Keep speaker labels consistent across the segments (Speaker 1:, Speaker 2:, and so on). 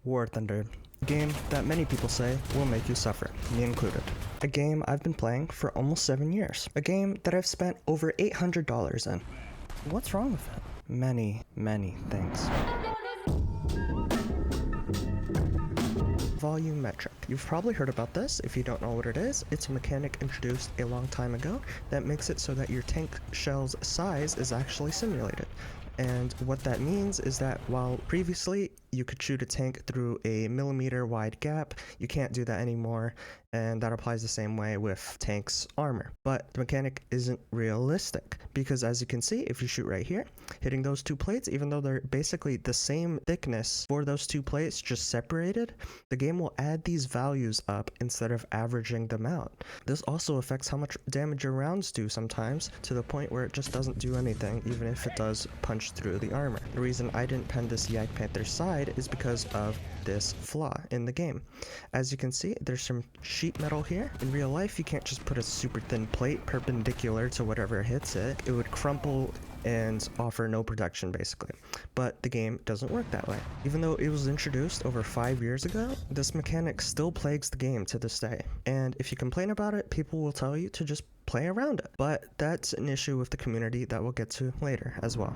Speaker 1: War Thunder, a game that many people say will make you suffer, me included. A game I've been playing for almost 7 years. A game that I've spent over $800 in. What's wrong with it? Many things. Volumetric. You've probably heard about this. If you don't know what it is, it's a mechanic introduced a long time ago that makes it so that your tank shell's size is actually simulated. And what that means is that while previously you could shoot a tank through a millimeter wide gap, you can't do that anymore, and that applies the same way with tank's armor. But the mechanic isn't realistic, because as you can see, if you shoot right here, hitting those two plates, even though they're basically the same thickness for those two plates, just separated, the game will add these values up instead of averaging them out. This also affects how much damage your rounds do sometimes, to the point where it just doesn't do anything, even if it does punch through the armor. The reason I didn't pen this Yak Panther side is because of this flaw in the game. As you can see, there's some sheet metal here. In real life, you can't just put a super thin plate perpendicular to whatever hits it. It would crumple and offer no protection, basically. But the game doesn't work that way. Even though it was introduced over 5 years ago, this mechanic still plagues the game to this day. And if you complain about it, people will tell you to just play around it. But that's an issue with the community that we'll get to later as well.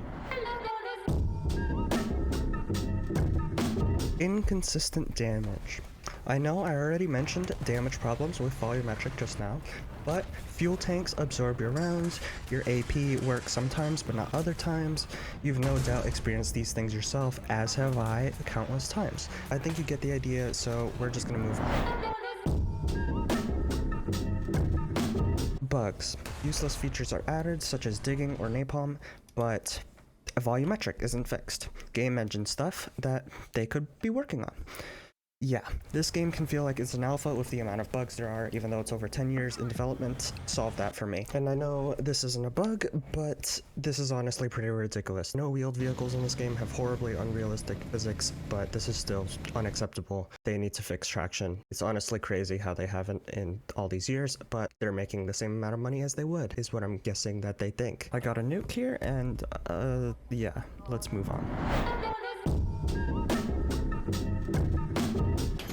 Speaker 1: Inconsistent damage. I know I already mentioned damage problems with volumetric just now, but fuel tanks absorb your rounds, your AP works sometimes but not other times. You've no doubt experienced these things yourself, as have I countless times. I think you get the idea, so we're just gonna move on. Bugs. Useless features are added, such as digging or napalm, but volumetric isn't fixed. Game engine stuff that they could be working on. Yeah, this game can feel like it's an alpha with the amount of bugs there are, even though it's over 10 years in development. Solve that for me. And I know this isn't a bug, but this is honestly pretty ridiculous. No wheeled vehicles in this game have horribly unrealistic physics, but this is still unacceptable. They need to fix traction. It's honestly crazy how they haven't in all these years, but they're making the same amount of money as they would, is what I'm guessing that they think. I got a nuke here, and yeah, let's move on.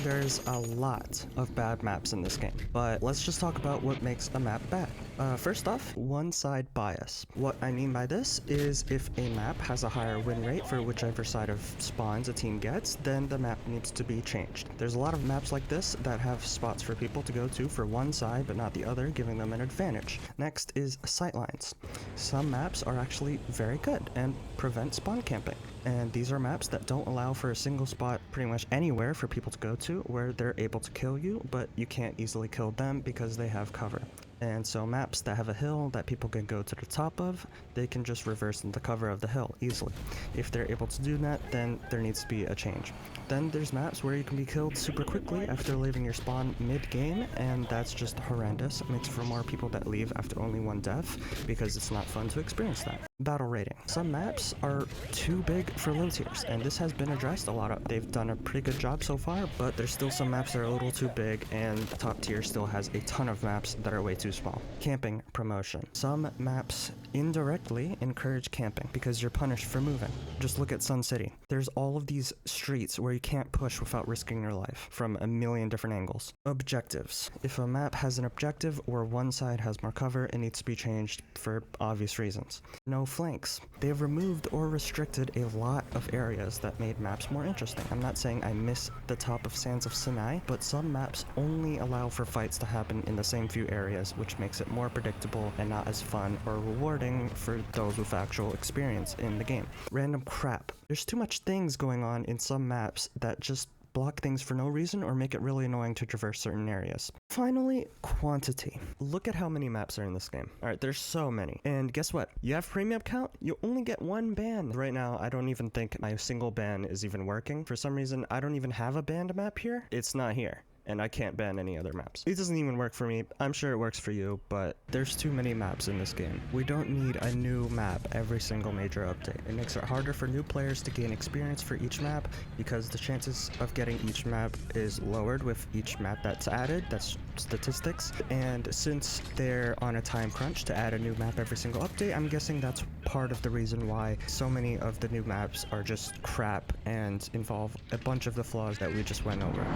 Speaker 1: There's a lot of bad maps in this game, but let's just talk about what makes a map bad. First off, one-side bias. What I mean by this is if a map has a higher win rate for whichever side of spawns a team gets, then the map needs to be changed. There's a lot of maps like this that have spots for people to go to for one side but not the other, giving them an advantage. Next is sightlines. Some maps are actually very good and prevent spawn camping. And these are maps that don't allow for a single spot pretty much anywhere for people to go to where they're able to kill you, but you can't easily kill them because they have cover. And so maps that have a hill that people can go to the top of, they can just reverse into cover of the hill easily. If they're able to do that, then there needs to be a change. Then there's maps where you can be killed super quickly after leaving your spawn mid-game, and that's just horrendous. It makes for more people that leave after only one death, because it's not fun to experience that. Battle rating. Some maps are too big for low tiers, and this has been addressed a lot. They've done a pretty good job so far, but there's still some maps that are a little too big, and top tier still has a ton of maps that are way too small. Camping promotion. Some maps indirectly encourage camping because you're punished for moving. Just look at Sun City. There's all of these streets where you can't push without risking your life from a million different angles. Objectives. If a map has an objective where one side has more cover, it needs to be changed for obvious reasons. No flanks. They've removed or restricted a lot of areas that made maps more interesting. I'm not saying I miss the top of Sands of Sinai, but some maps only allow for fights to happen in the same few areas, which makes it more predictable and not as fun or rewarding for those with actual experience in the game. Random crap. There's too much things going on in some maps that just block things for no reason or make it really annoying to traverse certain areas. Finally, quantity. Look at how many maps are in this game. Alright, there's so many. And guess what? You have premium count, you only get one ban. Right now, I don't even think my single ban is even working. For some reason, I don't even have a banned map here. It's not here. and I can't ban any other maps. It doesn't even work for me. I'm sure it works for you, but there's too many maps in this game. We don't need a new map every single major update. It makes it harder for new players to gain experience for each map because the chances of getting each map is lowered with each map that's added. That's statistics. And since they're on a time crunch to add a new map every single update, I'm guessing that's part of the reason why so many of the new maps are just crap and involve a bunch of the flaws that we just went over.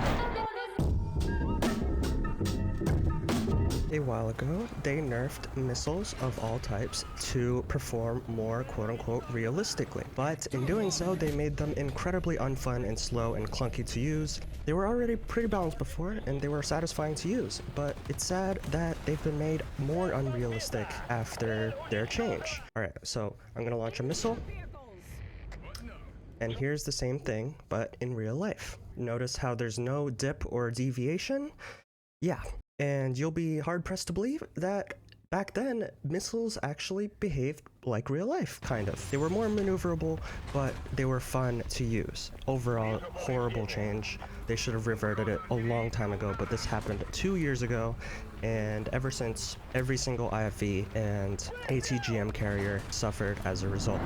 Speaker 1: A while ago, they nerfed missiles of all types to perform more quote-unquote realistically. But in doing so, they made them incredibly unfun and slow and clunky to use. They were already pretty balanced before, and they were satisfying to use, but it's sad that they've been made more unrealistic after their change. Alright, so I'm gonna launch a missile, and here's the same thing, but in real life. Notice how there's no dip or deviation? Yeah. And you'll be hard-pressed to believe that back then, missiles actually behaved like real life, kind of. They were more maneuverable, but they were fun to use. Overall, horrible change. They should have reverted it a long time ago, but this happened 2 years ago, and ever since, every single IFV and ATGM carrier suffered as a result.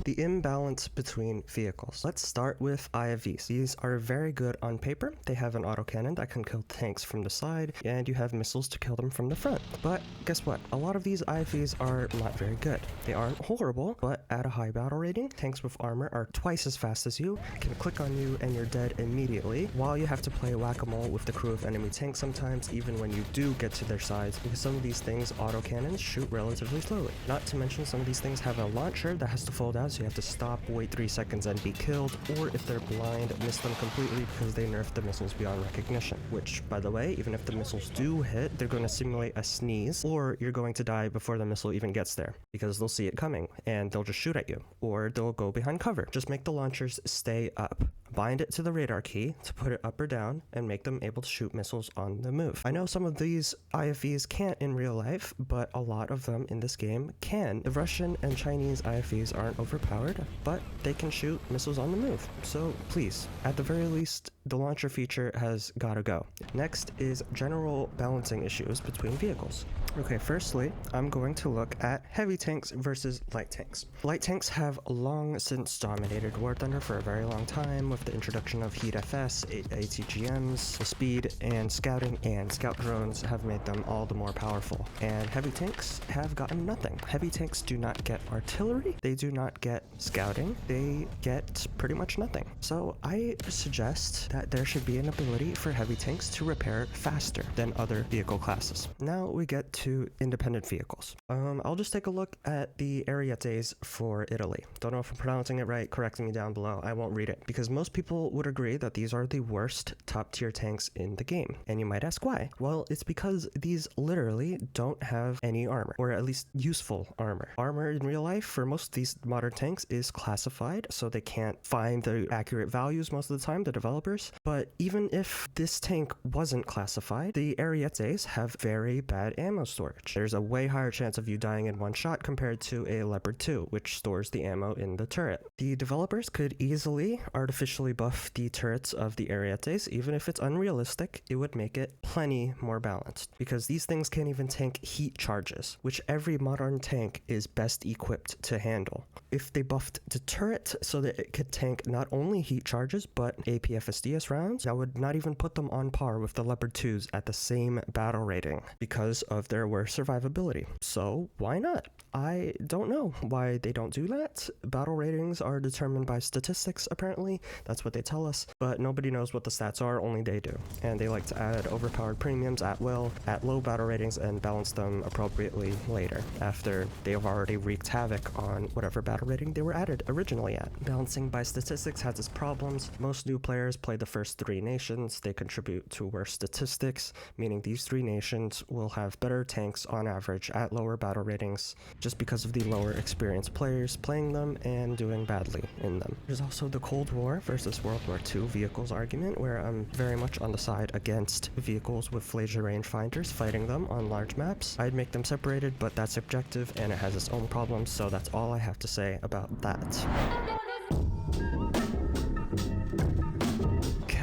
Speaker 1: The imbalance between vehicles. Let's start with IFVs. These are very good on paper. They have an autocannon that can kill tanks from the side, and you have missiles to kill them from the front. But guess what? A lot of these IFVs are not very good. They aren't horrible, but at a high battle rating, tanks with armor are twice as fast as you, can click on you, and you're dead immediately, while you have to play whack-a-mole with the crew of enemy tanks sometimes, even when you do get to their sides, because some of these things, autocannons, shoot relatively slowly. Not to mention some of these things have a launcher that has to fold out, so you have to stop, wait 3 seconds, and be killed, or if they're blind, miss them completely because they nerfed the missiles beyond recognition. Which, by the way, even if the missiles do hit, they're going to simulate a sneeze, or you're going to die before the missile even gets there, because they'll see it coming, and they'll just shoot at you, or they'll go behind cover. Just make the launchers stay up. Bind it to the radar key to put it up or down, and make them able to shoot missiles on the move. I know some of these IFVs can't in real life, but a lot of them in this game can. The Russian and Chinese IFVs aren't overpowered, but they can shoot missiles on the move. So please, at the very least, the launcher feature has gotta go. Next is general balancing issues between vehicles. Okay, firstly, I'm going to look at heavy tanks versus light tanks. Light tanks have long since dominated War Thunder for a very long time with the introduction of Heat FS, ATGMs, the speed, and scouting and scout drones have made them all the more powerful. And heavy tanks have gotten nothing. Heavy tanks do not get artillery, they do not get scouting, they get pretty much nothing. So I suggest that there should be an ability for heavy tanks to repair faster than other vehicle classes. Now we get to independent vehicles. I'll just take a look at the Arietes for Italy. Don't know if I'm pronouncing it right, correct me down below. I won't read it, because most people would agree that these are the worst top tier tanks in the game. And you might ask why? Well, it's because these literally don't have any armor, or at least useful armor. Armor in real life for most of these modern tanks is classified, so they can't find the accurate values most of the time, the developers. But even if this tank wasn't classified, the Arietes have very bad ammo storage. There's a way higher chance of you dying in one shot compared to a Leopard 2, which stores the ammo in the turret. The developers could easily artificially buff the turrets of the Arietes. Even if it's unrealistic, it would make it plenty more balanced, because these things can't even tank heat charges, which every modern tank is best equipped to handle. If they buffed the turret so that it could tank not only heat charges, but AP AFSDS rounds, that would not even put them on par with the Leopard 2s at the same battle rating, because of their worse survivability. So why not? I don't know why they don't do that. Battle ratings are determined by statistics, apparently. That's what they tell us, but nobody knows what the stats are, only they do. And they like to add overpowered premiums at will, at low battle ratings, and balance them appropriately later, after they have already wreaked havoc on whatever battle rating they were added originally at. Balancing by statistics has its problems. Most new players play the first 3 nations. They contribute to worse statistics, meaning these 3 nations will have better tanks on average at lower battle ratings, just because of the lower experienced players playing them and doing badly in them. There's also the Cold War versus World War II vehicles argument, where I'm very much on the side against vehicles with laser rangefinders fighting them on large maps. I'd make them separated, but that's subjective and it has its own problems, so that's all I have to say about that.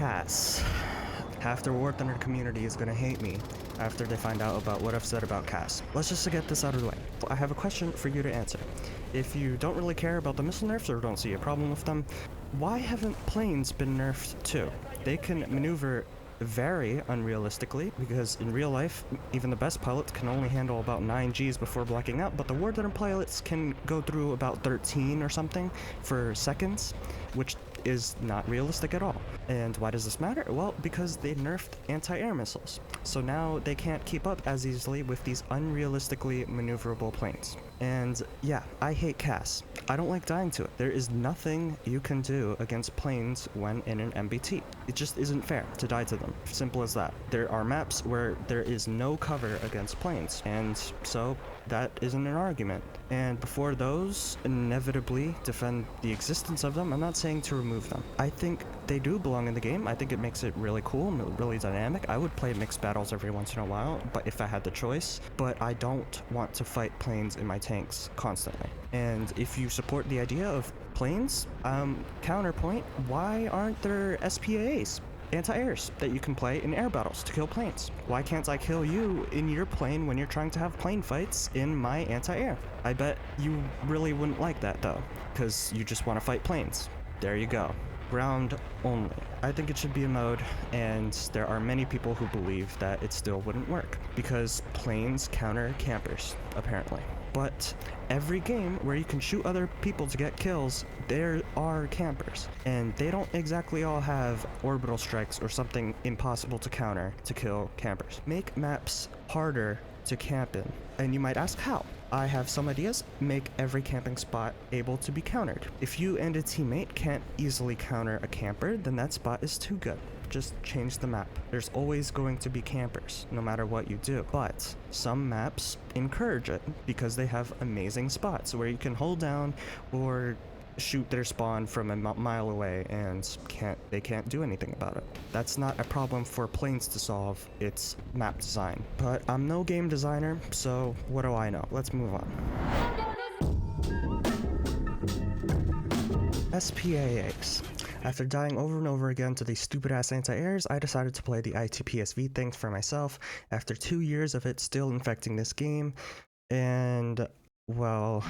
Speaker 1: Cass. Half the War Thunder community is gonna hate me after they find out about what I've said about Cass. Let's just get this out of the way. I have a question for you to answer. If you don't really care about the missile nerfs or don't see a problem with them, why haven't planes been nerfed too? They can maneuver very unrealistically, because in real life, even the best pilots can only handle about 9 Gs before blacking out, but the War Thunder pilots can go through about 13 or something for seconds, which is not realistic at all. And why does this matter? Well, because they nerfed anti-air missiles. So now they can't keep up as easily with these unrealistically maneuverable planes. And yeah, I hate Cass. I don't like dying to it. There is nothing you can do against planes when in an MBT. It just isn't fair to die to them. Simple as that. There are maps where there is no cover against planes, and so that isn't an argument. And before those inevitably defend the existence of them, I'm not saying to remove them. I think they do belong in the game. I think it makes it really cool and really dynamic. I would play mixed battles every once in a while, but if I had the choice. But I don't want to fight planes in my tanks constantly. And if you support the idea of planes, counterpoint, why aren't there SPAs? Anti-airs that you can play in air battles to kill planes. Why can't I kill you in your plane when you're trying to have plane fights in my anti-air? I bet you really wouldn't like that though, because you just want to fight planes. There you go. Ground only. I think it should be a mode, and there are many people who believe that it still wouldn't work, because planes counter campers, apparently. But every game where you can shoot other people to get kills, there are campers. And they don't exactly all have orbital strikes or something impossible to counter to kill campers. Make maps harder to camp in. And you might ask how? I have some ideas. Make every camping spot able to be countered. If you and a teammate can't easily counter a camper, then that spot is too good. Just change the map. There's always going to be campers, no matter what you do. But some maps encourage it because they have amazing spots where you can hold down or shoot their spawn from a mile away and they can't do anything about it. That's not a problem for planes to solve, it's map design. But I'm no game designer, so what do I know? Let's move on. SPAs. After dying over and over again to these stupid-ass anti-airs, I decided to play the ITPSV things for myself after 2 years of it still infecting this game, and, well...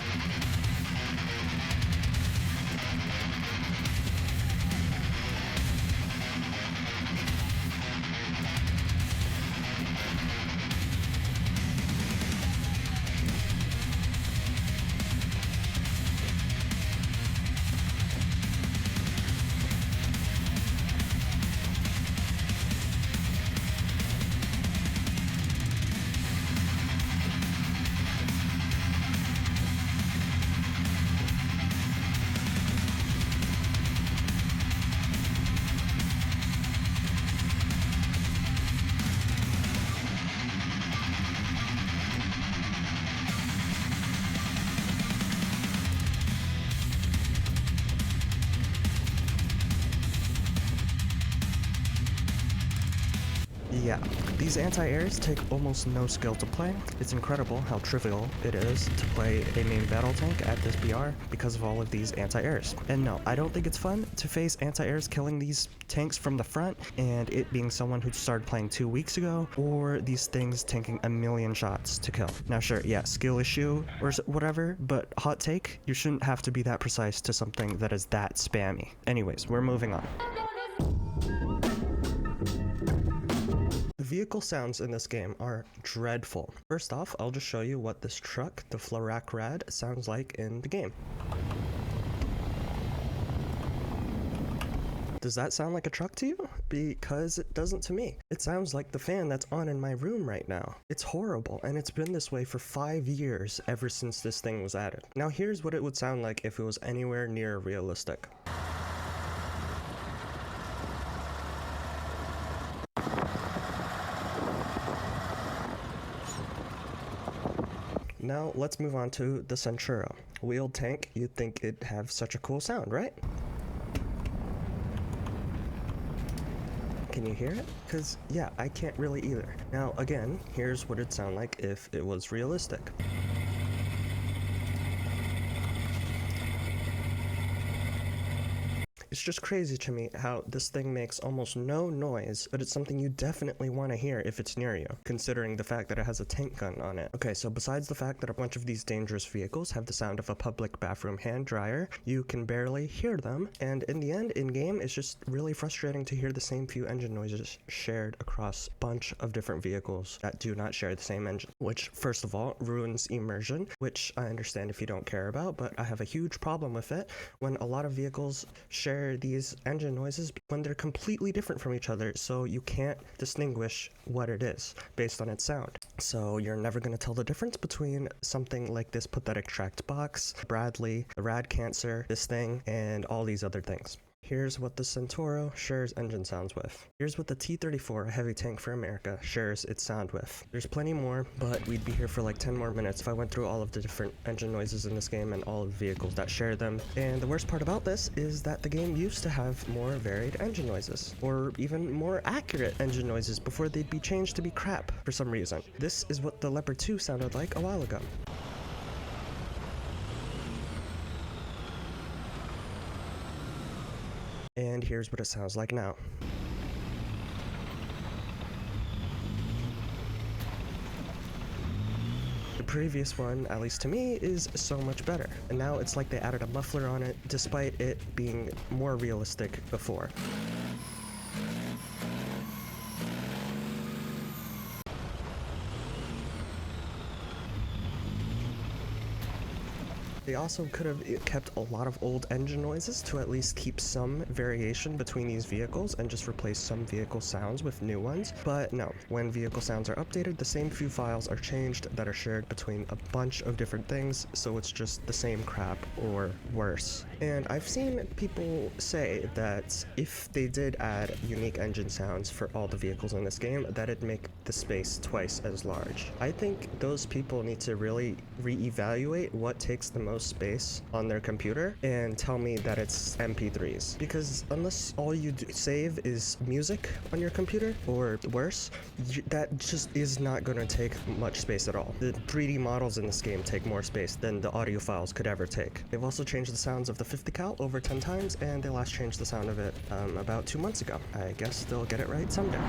Speaker 1: Yeah, these anti-airs take almost no skill to play. It's incredible how trivial it is to play a main battle tank at this BR because of all of these anti-airs. And no, I don't think it's fun to face anti-airs killing these tanks from the front, and it being someone who started playing 2 weeks ago, or these things tanking a million shots to kill. Now sure, yeah, skill issue or whatever, but hot take, you shouldn't have to be that precise to something that is that spammy. Anyways, we're moving on. The vehicle sounds in this game are dreadful. First off, I'll just show you what this truck, the Florak Rad, sounds like in the game. Does that sound like a truck to you? Because it doesn't to me. It sounds like the fan that's on in my room right now. It's horrible, and it's been this way for 5 years ever since this thing was added. Now here's what it would sound like if it was anywhere near realistic. Now let's move on to the Centura. Wheeled tank, you'd think it'd have such a cool sound, right? Can you hear it? Because, yeah, I can't really either. Now, again, here's what it'd sound like if it was realistic. It's just crazy to me how this thing makes almost no noise, but it's something you definitely want to hear if it's near you, considering the fact that it has a tank gun on it. Okay, so besides the fact that a bunch of these dangerous vehicles have the sound of a public bathroom hand dryer, you can barely hear them, and in the end, in-game, it's just really frustrating to hear the same few engine noises shared across a bunch of different vehicles that do not share the same engine, which first of all ruins immersion, which I understand if you don't care about, but I have a huge problem with it when a lot of vehicles share these engine noises when they're completely different from each other, so you can't distinguish what it is based on its sound. So you're never going to tell the difference between something like this pathetic tracked box, Bradley, the Rad Cancer, this thing, and all these other things. Here's what the Centauro shares engine sounds with. Here's what the T-34, a heavy tank for America, shares its sound with. There's plenty more, but we'd be here for like 10 more minutes if I went through all of the different engine noises in this game and all of the vehicles that share them. And the worst part about this is that the game used to have more varied engine noises, or even more accurate engine noises before they'd be changed to be crap for some reason. This is what the Leopard 2 sounded like a while ago. And here's what it sounds like now. The previous one, at least to me, is so much better. And now it's like they added a muffler on it, despite it being more realistic before. They also could have kept a lot of old engine noises to at least keep some variation between these vehicles and just replace some vehicle sounds with new ones. But no, when vehicle sounds are updated, the same few files are changed that are shared between a bunch of different things, so it's just the same crap or worse. And I've seen people say that if they did add unique engine sounds for all the vehicles in this game, that'd make the space twice as large. I think those people need to really reevaluate what takes the most space on their computer and tell me that it's MP3s, because unless all you save is music on your computer or worse, that just is not going to take much space at all. The 3D models in this game take more space than the audio files could ever take. They've also changed the sounds of the 50 cal over 10 times, and they last changed the sound of it about 2 months ago. I guess they'll get it right someday.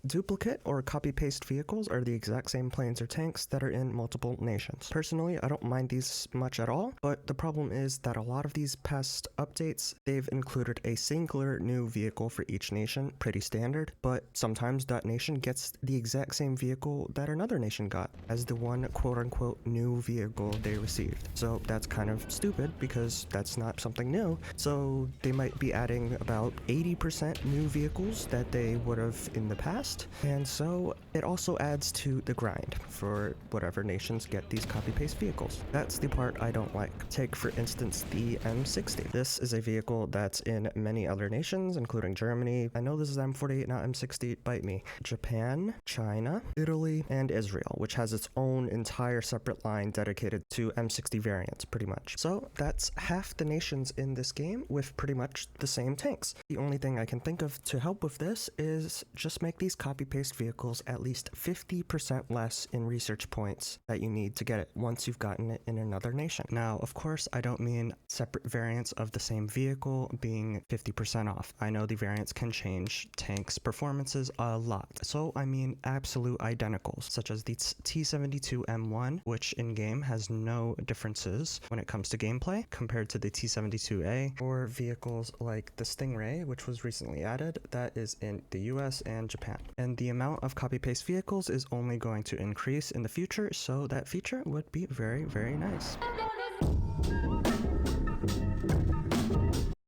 Speaker 1: Duplicate or copy-paste vehicles are the exact same planes or tanks that are in multiple nations. Personally, I don't mind these much at all, but the problem is that a lot of these past updates, they've included a singular new vehicle for each nation, pretty standard, but sometimes that nation gets the exact same vehicle that another nation got as the one quote-unquote new vehicle they received. So that's kind of stupid because that's not something new. So they might be adding about 80% new vehicles that they would have in the past. And so it also adds to the grind for whatever nations get these copy-paste vehicles. That's the part I don't like. Take, for instance, the M60. This is a vehicle that's in many other nations, including Germany. I know this is M48, not M60, bite me. Japan, China, Italy, and Israel, which has its own entire separate line dedicated to M60 variants, pretty much. So that's half the nations in this game with pretty much the same tanks. The only thing I can think of to help with this is just make these copy-paste vehicles at least 50% less in research points that you need to get it once you've gotten it in another nation. Now, of course, I don't mean separate variants of the same vehicle being 50% off. I know the variants can change tanks' performances a lot, so I mean absolute identicals, such as the T-72M1, which in-game has no differences when it comes to gameplay compared to the T-72A, or vehicles like the Stingray, which was recently added, that is in the US and Japan. And the amount of copy-paste vehicles is only going to increase in the future, so that feature would be very, very nice.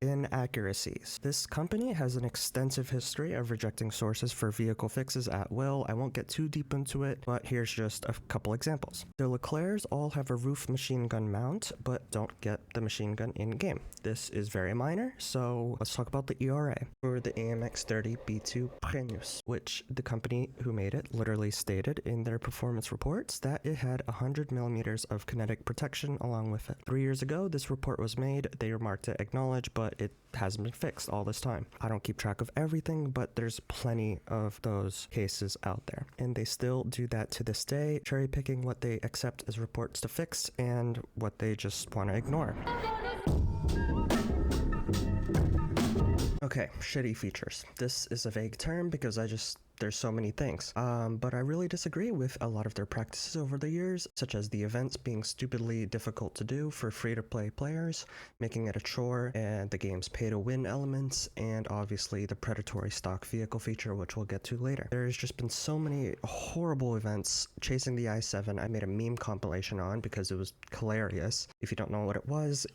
Speaker 1: Inaccuracies. This company has an extensive history of rejecting sources for vehicle fixes at will. I won't get too deep into it, but here's just a couple examples. The Leclercs all have a roof machine gun mount, but don't get the machine gun in-game. This is very minor, so let's talk about the ERA for the AMX-30B2 Preneus, which the company who made it literally stated in their performance reports that it had 100 millimeters of kinetic protection along with it. 3 years ago, this report was made. They remarked it acknowledged, but it hasn't been fixed all this time. I don't keep track of everything, but there's plenty of those cases out there. And they still do that to this day, cherry picking what they accept as reports to fix and what they just want to ignore. Okay, shitty features. This is a vague term because there's so many things. But I really disagree with a lot of their practices over the years, such as the events being stupidly difficult to do for free-to-play players, making it a chore, and the game's pay-to-win elements, and obviously the predatory stock vehicle feature, which we'll get to later. There's just been so many horrible events. Chasing the i7, I made a meme compilation on because it was hilarious. If you don't know what it was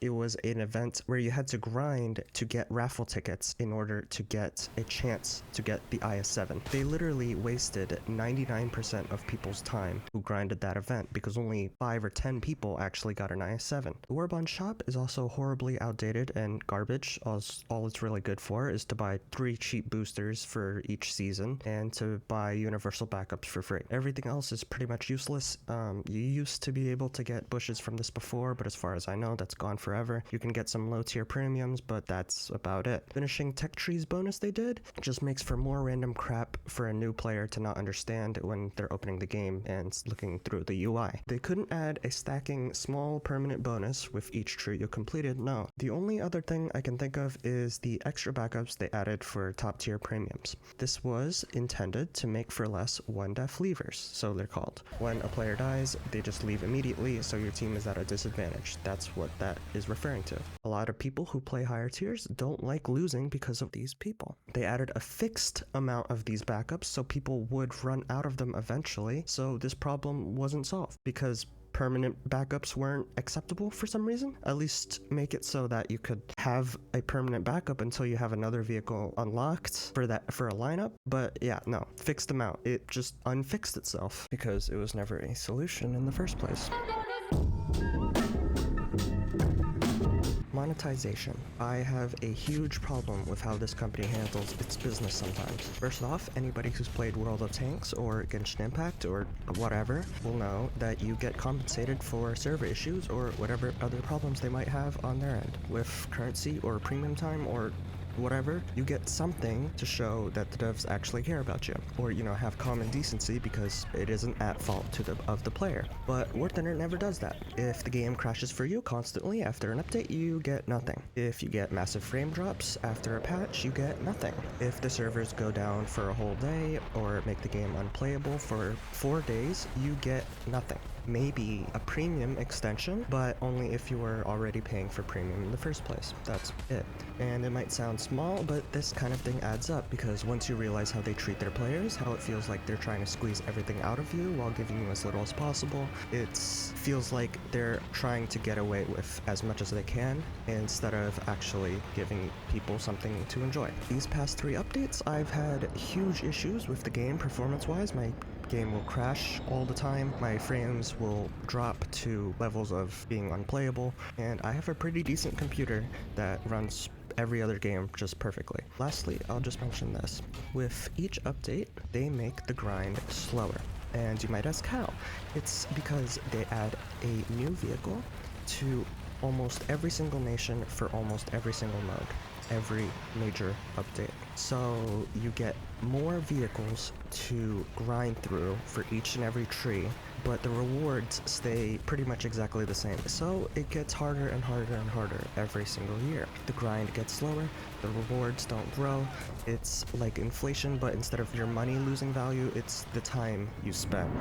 Speaker 1: an event where you had to grind to get raffle tickets in order to get a chance to get the IS7. They literally wasted 99% of people's time who grinded that event because only 5 or 10 people actually got an IS7. The Warbond shop is also horribly outdated and garbage. All it's really good for is to buy 3 cheap boosters for each season and to buy universal backups for free. Everything else is pretty much useless. You used to be able to get bushes from this before, but as far as I know, that's gone forever. You can get some low tier premiums, but that's about it. Finishing tech trees bonus they did just makes for more random crap for a new player to not understand when they're opening the game and looking through the UI. They couldn't add a stacking small permanent bonus with each tree you completed, no. The only other thing I can think of is the extra backups they added for top tier premiums. This was intended to make for less one-death leavers, so they're called. When a player dies, they just leave immediately, so your team is at a disadvantage. That's what that is referring to. A lot of people who play higher tiers don't like losing because of these people. They added a fixed amount of these backups so people would run out of them eventually, so this problem wasn't solved because permanent backups weren't acceptable for some reason. At least make it so that you could have a permanent backup until you have another vehicle unlocked for a lineup. But yeah, no, fix them out. It just unfixed itself because it was never a solution in the first place. Monetization. I have a huge problem with how this company handles its business sometimes. First off, anybody who's played World of Tanks or Genshin Impact or whatever will know that you get compensated for server issues or whatever other problems they might have on their end. With currency or premium time or whatever, you get something to show that the devs actually care about you, or have common decency because it isn't at fault of the player. But War Thunder never does that. If the game crashes for you constantly after an update, you get nothing. If you get massive frame drops after a patch, you get nothing. If the servers go down for a whole day or make the game unplayable for 4 days, you get nothing. Maybe a premium extension, but only if you were already paying for premium in the first place. That's it. And it might sound small, but this kind of thing adds up because once you realize how they treat their players, how it feels like they're trying to squeeze everything out of you while giving you as little as possible, it feels like they're trying to get away with as much as they can instead of actually giving people something to enjoy. These past 3 updates, I've had huge issues with the game performance-wise. My game will crash all the time, my frames will drop to levels of being unplayable, and I have a pretty decent computer that runs every other game just perfectly. Lastly, I'll just mention this. With each update, they make the grind slower. And you might ask how? It's because they add a new vehicle to almost every single nation for almost every single mode. Every major update. So you get more vehicles to grind through for each and every tree, but the rewards stay pretty much exactly the same. So it gets harder and harder and harder every single year. The grind gets slower, the rewards don't grow. It's like inflation, but instead of your money losing value, it's the time you spend.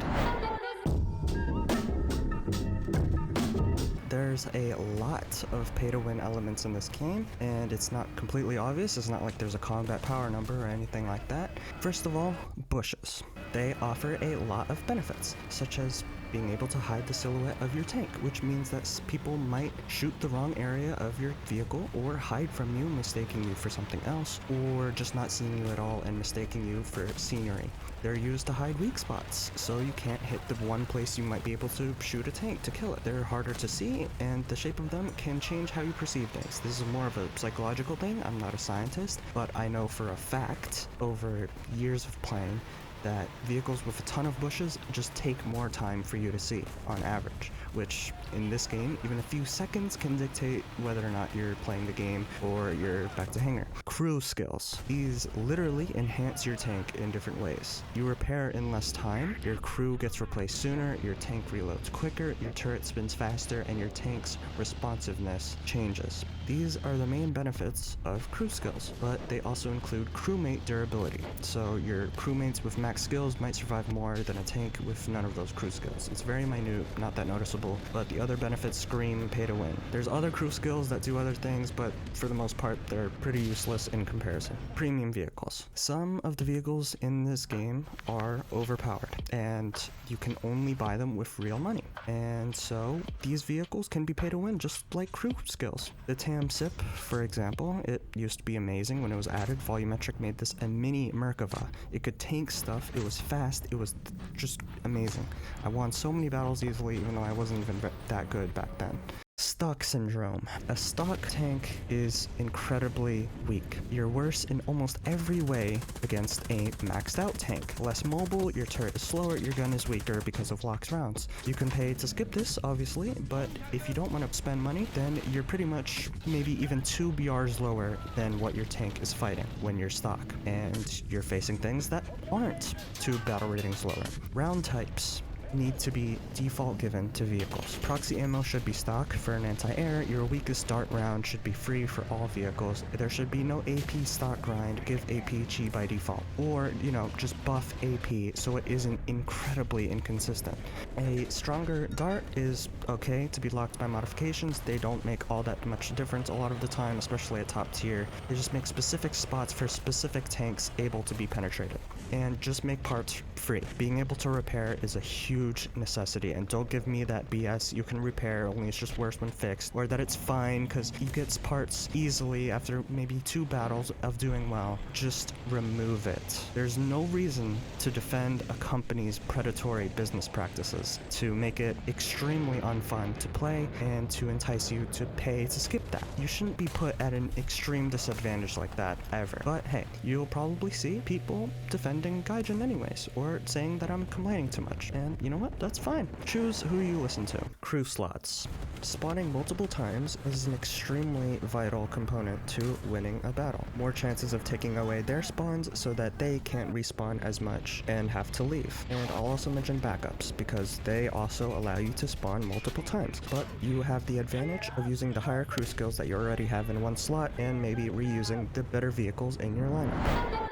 Speaker 1: There's a lot of pay-to-win elements in this game, and it's not completely obvious. It's not like there's a combat power number or anything like that. First of all, bushes. They offer a lot of benefits, such as being able to hide the silhouette of your tank, which means that people might shoot the wrong area of your vehicle or hide from you, mistaking you for something else, or just not seeing you at all and mistaking you for scenery. They're used to hide weak spots, so you can't hit the one place you might be able to shoot a tank to kill it. They're harder to see, and the shape of them can change how you perceive things. This is more of a psychological thing. I'm not a scientist, but I know for a fact, over years of playing, that vehicles with a ton of bushes just take more time for you to see on average, which in this game, even a few seconds can dictate whether or not you're playing the game or you're back to hanger. Crew skills. These literally enhance your tank in different ways. You repair in less time, your crew gets replaced sooner, your tank reloads quicker, your turret spins faster, and your tank's responsiveness changes. These are the main benefits of crew skills, but they also include crewmate durability. So your crewmates with max skills might survive more than a tank with none of those crew skills. It's very minute, not that noticeable, but the other benefits scream pay to win. There's other crew skills that do other things, but for the most part, they're pretty useless in comparison. Premium vehicles. Some of the vehicles in this game are overpowered, and you can only buy them with real money. And so these vehicles can be pay to win just like crew skills. The TAM SIP, for example, it used to be amazing when it was added. Volumetric made this a mini Merkava. It could tank stuff, it was fast, it was just amazing. I won so many battles easily, even though I wasn't even that good back then. Stock syndrome. A stock tank is incredibly weak. You're worse in almost every way against a maxed out tank. Less mobile, your turret is slower, your gun is weaker because of locked rounds. You can pay to skip this, obviously, but if you don't want to spend money, then you're pretty much maybe even 2 BRs lower than what your tank is fighting when you're stock. And you're facing things that aren't 2 battle ratings lower. Round types need to be default given to vehicles. Proxy ammo should be stock for an anti-air. Your weakest dart round should be free for all vehicles. There should be no AP stock grind. Give AP chi by default. Or, just buff AP so it isn't incredibly inconsistent. A stronger dart is okay to be locked by modifications. They don't make all that much difference a lot of the time, especially at top tier. They just make specific spots for specific tanks able to be penetrated. And just make parts free. Being able to repair is a huge necessity, and don't give me that BS you can repair, only it's just worse when fixed, or that it's fine because you get parts easily after maybe 2 battles of doing well. Just remove it. There's no reason to defend a company's predatory business practices, to make it extremely unfun to play, and to entice you to pay to skip that. You shouldn't be put at an extreme disadvantage like that, ever. But hey, you'll probably see people defending Gaijin anyways, or saying that I'm complaining too much, and you know what? That's fine. Choose who you listen to. Crew slots. Spawning multiple times is an extremely vital component to winning a battle. More chances of taking away their spawns so that they can't respawn as much and have to leave. And I'll also mention backups, because they also allow you to spawn multiple times, but you have the advantage of using the higher crew skills that you already have in one slot and maybe reusing the better vehicles in your lineup.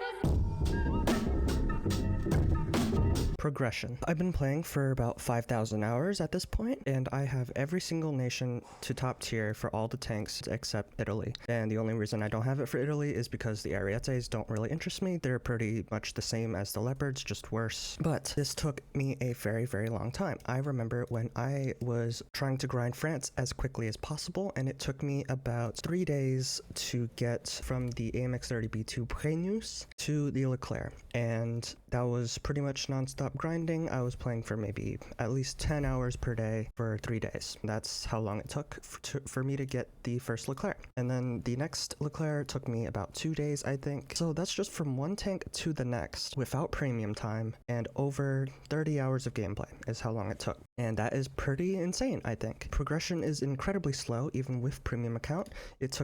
Speaker 1: Progression. I've been playing for about 5,000 hours at this point, and I have every single nation to top tier for all the tanks except Italy. And the only reason I don't have it for Italy is because the Arietes don't really interest me. They're pretty much the same as the Leopards, just worse. But this took me a very, very long time. I remember when I was trying to grind France as quickly as possible, and it took me about 3 days to get from the AMX30B2 Prénus to the Leclerc. And that was pretty much non-stop grinding. I was playing for maybe at least 10 hours per day for 3 days. That's how long it took for me to get the first Leclerc. And then the next Leclerc took me about 2 days, I think. So that's just from one tank to the next without premium time, and over 30 hours of gameplay is how long it took. And that is pretty insane, I think. Progression is incredibly slow, even with premium account. It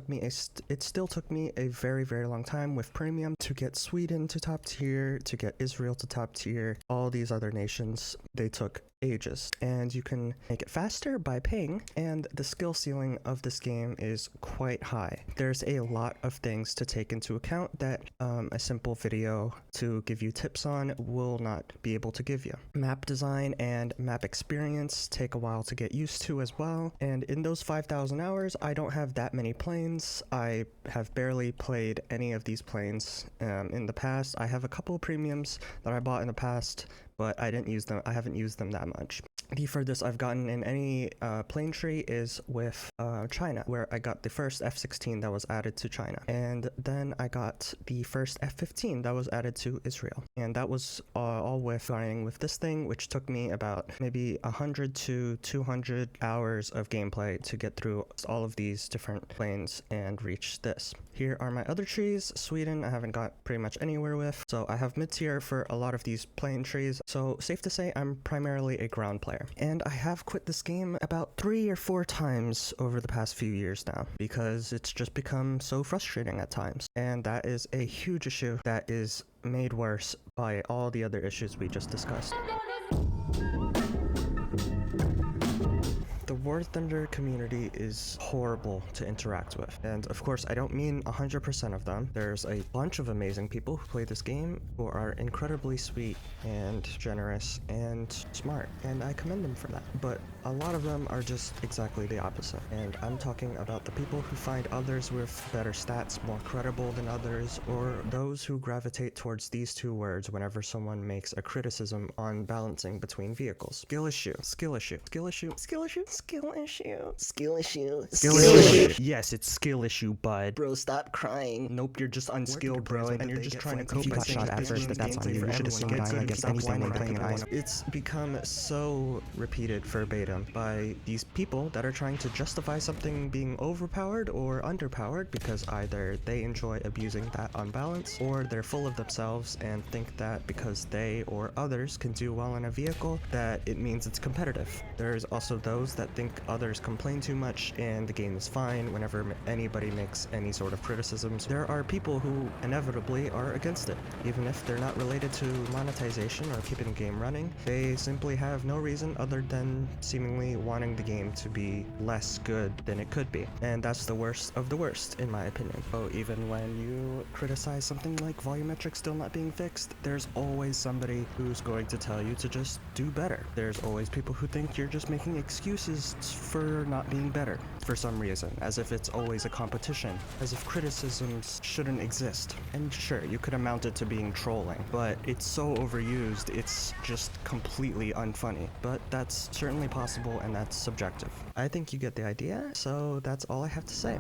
Speaker 1: still took me a very, very long time with premium to get Sweden to top tier, to get Israel to top tier, all these other nations. They took ages, and you can make it faster by paying, and the skill ceiling of this game is quite high. There's a lot of things to take into account that a simple video to give you tips on will not be able to give you. Map design and map experience take a while to get used to as well, and in those 5,000 hours I don't have that many planes. I have barely played any of these planes in the past. I have a couple premiums that I bought in the past, but I haven't used them that much. The furthest I've gotten in any plane tree is with China, where I got the first F-16 that was added to China. And then I got the first F-15 that was added to Israel. And that was all with starting with this thing, which took me about maybe 100 to 200 hours of gameplay to get through all of these different planes and reach this. Here are my other trees. Sweden, I haven't got pretty much anywhere with. So I have mid-tier for a lot of these plane trees. So safe to say I'm primarily a ground player. And I have quit this game about 3 or 4 times over the past few years now because it's just become so frustrating at times. And that is a huge issue that is made worse by all the other issues we just discussed. The War Thunder community is horrible to interact with, and of course I don't mean 100% of them. There's a bunch of amazing people who play this game who are incredibly sweet and generous and smart, and I commend them for that. But a lot of them are just exactly the opposite, and I'm talking about the people who find others with better stats more credible than others, or those who gravitate towards these two words whenever someone makes a criticism on balancing between vehicles. Skill issue, skill issue, skill issue, skill issue, skill issue, skill issue, skill issue. Yes, it's skill issue, bud.
Speaker 2: Bro, stop crying.
Speaker 1: Nope, you're just unskilled, bro, and you're just trying to cope
Speaker 3: If you
Speaker 1: by
Speaker 3: got
Speaker 1: saying
Speaker 3: shot at
Speaker 1: this
Speaker 3: first,
Speaker 1: ruins
Speaker 3: that's on
Speaker 1: gameplay
Speaker 3: you.
Speaker 1: for
Speaker 3: You should
Speaker 1: everyone.
Speaker 3: assume
Speaker 1: Get
Speaker 3: dying
Speaker 1: good,
Speaker 3: against
Speaker 1: stop
Speaker 3: anything
Speaker 1: whining
Speaker 3: when
Speaker 1: about
Speaker 3: playing
Speaker 1: it.
Speaker 3: an ice.
Speaker 1: It's become so repeated verbatim by these people that are trying to justify something being overpowered or underpowered because either they enjoy abusing that unbalance or they're full of themselves and think that because they or others can do well in a vehicle that it means it's competitive. There's also those that think others complain too much and the game is fine whenever anybody makes any sort of criticisms. There are people who inevitably are against it, even if they're not related to monetization or keeping the game running. They simply have no reason other than seemingly wanting the game to be less good than it could be. And that's the worst of the worst, in my opinion. So even when you criticize something like volumetric still not being fixed, there's always somebody who's going to tell you to just do better. There's always people who think you're just making excuses for not being better for some reason, as if it's always a competition, as if criticisms shouldn't exist. And sure, you could amount it to being trolling, but it's so overused, it's just completely unfunny. But that's certainly possible and that's subjective. I think you get the idea, so that's all I have to say.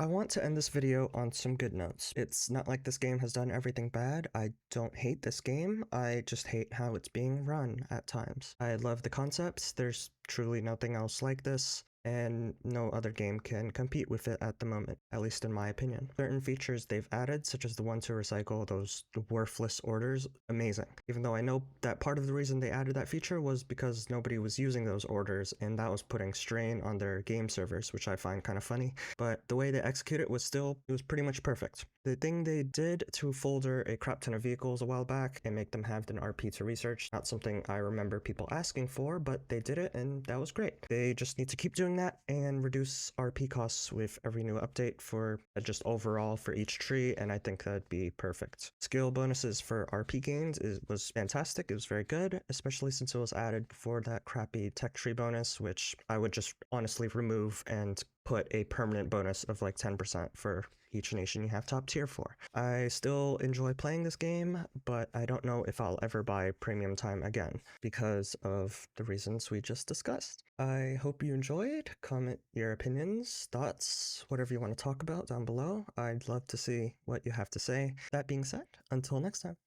Speaker 1: I want to end this video on some good notes. It's not like this game has done everything bad. I don't hate this game. I just hate how it's being run at times. I love the concepts. There's truly nothing else like this, and no other game can compete with it at the moment, at least in my opinion. Certain features they've added, such as the one to recycle those worthless orders, amazing. Even though I know that part of the reason they added that feature was because nobody was using those orders, and that was putting strain on their game servers, which I find kind of funny. But the way they execute it was pretty much perfect. The thing they did to folder a crap ton of vehicles a while back and make them have an RP to research, not something I remember people asking for, but they did it and that was great. They just need to keep doing that and reduce RP costs with every new update for just overall for each tree, and I think that'd be perfect. Skill bonuses for RP gains was fantastic. It was very good, especially since it was added before that crappy tech tree bonus, which I would just honestly remove and put a permanent bonus of like 10% for each nation you have top tier for. I still enjoy playing this game, but I don't know if I'll ever buy premium time again because of the reasons we just discussed. I hope you enjoyed. Comment your opinions, thoughts, whatever you want to talk about down below. I'd love to see what you have to say. That being said, until next time.